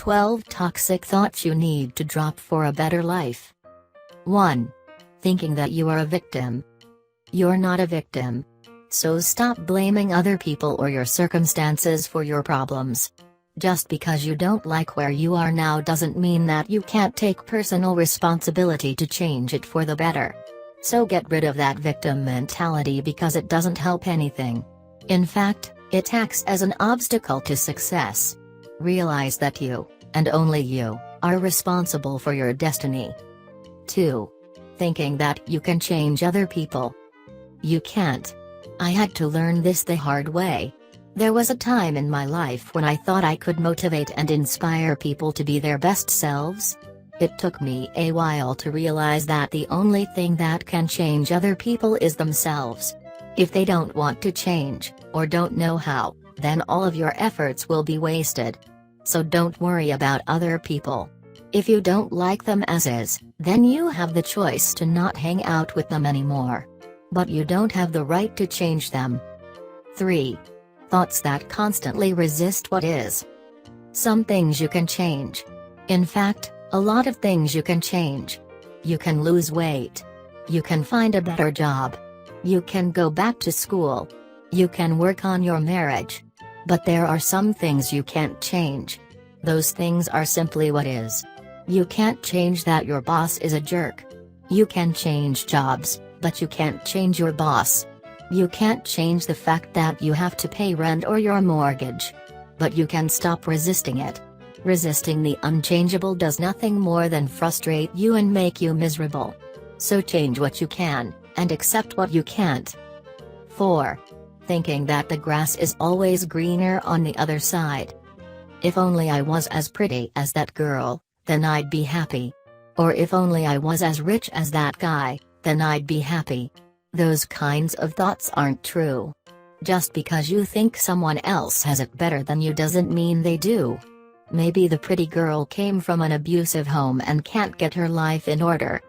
12 toxic thoughts you need to drop for a better life. 1. Thinking that you are a victim. You're not a victim. So stop blaming other people or your circumstances for your problems. Just because you don't like where you are now doesn't mean that you can't take personal responsibility to change it for the better. So get rid of that victim mentality because it doesn't help anything. In fact, it acts as an obstacle to success. Realize that you, and only you, are responsible for your destiny. 2. Thinking that you can change other people. You can't. I had to learn this the hard way. There was a time in my life when I thought I could motivate and inspire people to be their best selves. It took me a while to realize that the only thing that can change other people is themselves. If they don't want to change, or don't know how, then all of your efforts will be wasted. So don't worry about other people. If you don't like them as is, then you have the choice to not hang out with them anymore. But you don't have the right to change them. 3. Thoughts that constantly resist what is. Some things you can change. In fact, a lot of things you can change. You can lose weight. You can find a better job. You can go back to school. You can work on your marriage. But there are some things you can't change. Those things are simply what is. You can't change that your boss is a jerk. You can change jobs, but you can't change your boss. You can't change the fact that you have to pay rent or your mortgage. But you can stop resisting it. Resisting the unchangeable does nothing more than frustrate you and make you miserable. So change what you can, and accept what you can't. 4. Thinking that the grass is always greener on the other side. If only I was as pretty as that girl, then I'd be happy. Or if only I was as rich as that guy, then I'd be happy. Those kinds of thoughts aren't true. Just because you think someone else has it better than you doesn't mean they do. Maybe the pretty girl came from an abusive home and can't get her life in order.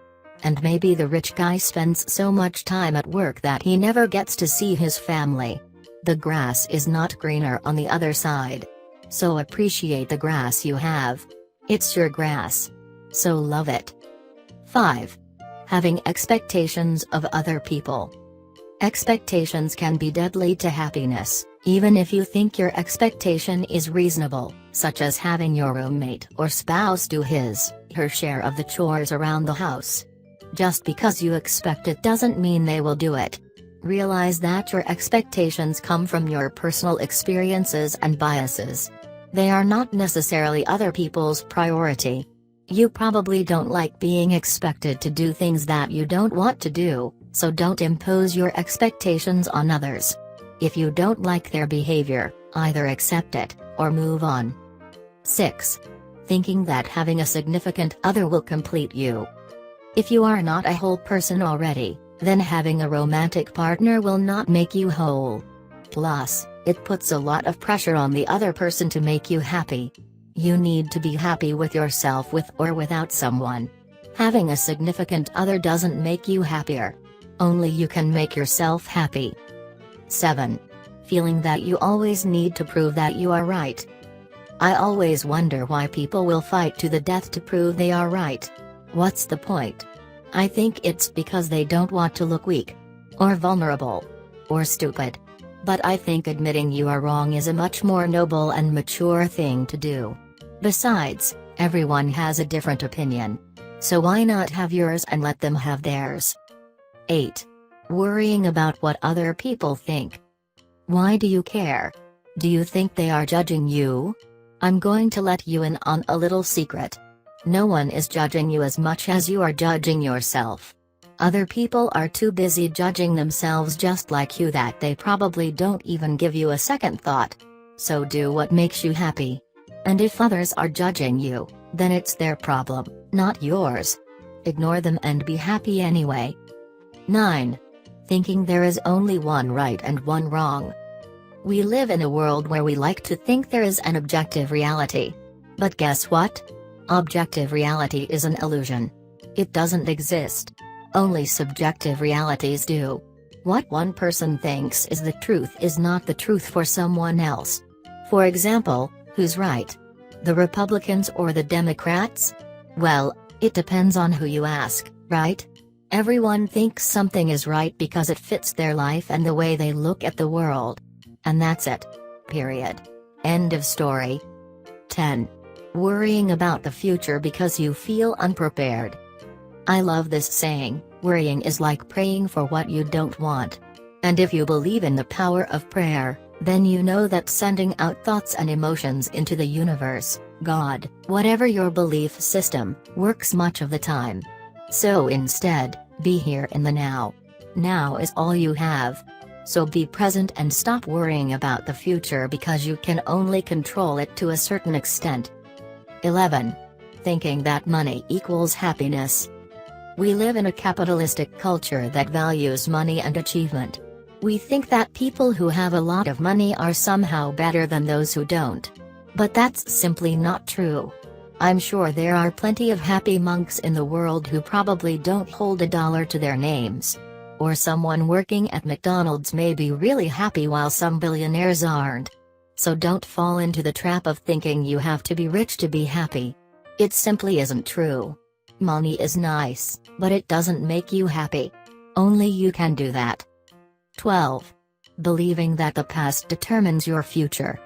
And maybe the rich guy spends so much time at work that he never gets to see his family. The grass is not greener on the other side. So appreciate the grass you have. It's your grass. So love it. 5. Having expectations of other people. Expectations can be deadly to happiness, even if you think your expectation is reasonable, such as having your roommate or spouse do her share of the chores around the house. Just because you expect it doesn't mean they will do it. Realize that your expectations come from your personal experiences and biases. They are not necessarily other people's priority. You probably don't like being expected to do things that you don't want to do, so don't impose your expectations on others. If you don't like their behavior, either accept it, or move on. 6. Thinking that having a significant other will complete you. If you are not a whole person already, then having a romantic partner will not make you whole. Plus, it puts a lot of pressure on the other person to make you happy. You need to be happy with yourself with or without someone. Having a significant other doesn't make you happier. Only you can make yourself happy. 7. Feeling that you always need to prove that you are right. I always wonder why people will fight to the death to prove they are right. What's the point? I think it's because they don't want to look weak, or vulnerable, or stupid. But I think admitting you are wrong is a much more noble and mature thing to do. Besides, everyone has a different opinion. So why not have yours and let them have theirs? 8. Worrying about what other people think. Why do you care? Do you think they are judging you? I'm going to let you in on a little secret. No one is judging you as much as you are judging yourself. Other people are too busy judging themselves just like you that they probably don't even give you a second thought. So do what makes you happy. And if others are judging you, then it's their problem, not yours. Ignore them and be happy anyway. 9. Thinking there is only one right and one wrong. We live in a world where we like to think there is an objective reality. But guess what? Objective reality is an illusion. It doesn't exist. Only subjective realities do. What one person thinks is the truth is not the truth for someone else. For example, who's right? The Republicans or the Democrats? Well, it depends on who you ask, right? Everyone thinks something is right because it fits their life and the way they look at the world. And that's it. Period. End of story. 10. Worrying about the future because you feel unprepared. I love this saying, worrying is like praying for what you don't want. And if you believe in the power of prayer, then you know that sending out thoughts and emotions into the universe, God, whatever your belief system, works much of the time. So instead, be here in the now. Now is all you have. So be present and stop worrying about the future because you can only control it to a certain extent. 11. Thinking that money equals happiness. We live in a capitalistic culture that values money and achievement. We think that people who have a lot of money are somehow better than those who don't. But that's simply not true. I'm sure there are plenty of happy monks in the world who probably don't hold $1 to their names. Or someone working at McDonald's may be really happy while some billionaires aren't. So don't fall into the trap of thinking you have to be rich to be happy. It simply isn't true. Money is nice, but it doesn't make you happy. Only you can do that. 12. Believing that the past determines your future.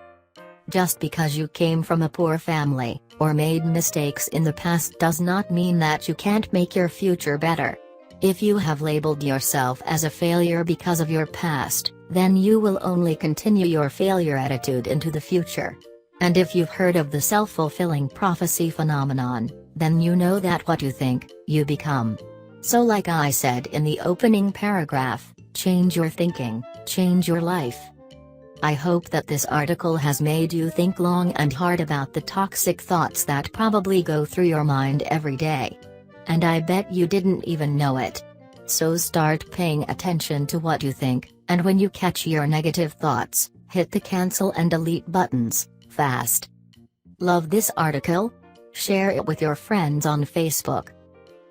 Just because you came from a poor family, or made mistakes in the past does not mean that you can't make your future better. If you have labeled yourself as a failure because of your past, then you will only continue your failure attitude into the future. And if you've heard of the self-fulfilling prophecy phenomenon, then you know that what you think, you become. So like I said in the opening paragraph, change your thinking, change your life. I hope that this article has made you think long and hard about the toxic thoughts that probably go through your mind every day. And I bet you didn't even know it. So start paying attention to what you think, and when you catch your negative thoughts, hit the cancel and delete buttons, fast. Love this article? Share it with your friends on Facebook.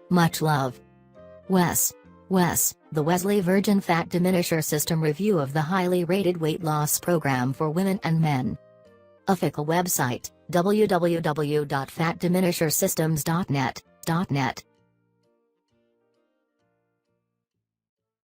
Much love. Wes, the Wesley Virgin Fat Diminisher System review of the highly rated weight loss program for women and men. Official website, www.fatdiminishersystems.net.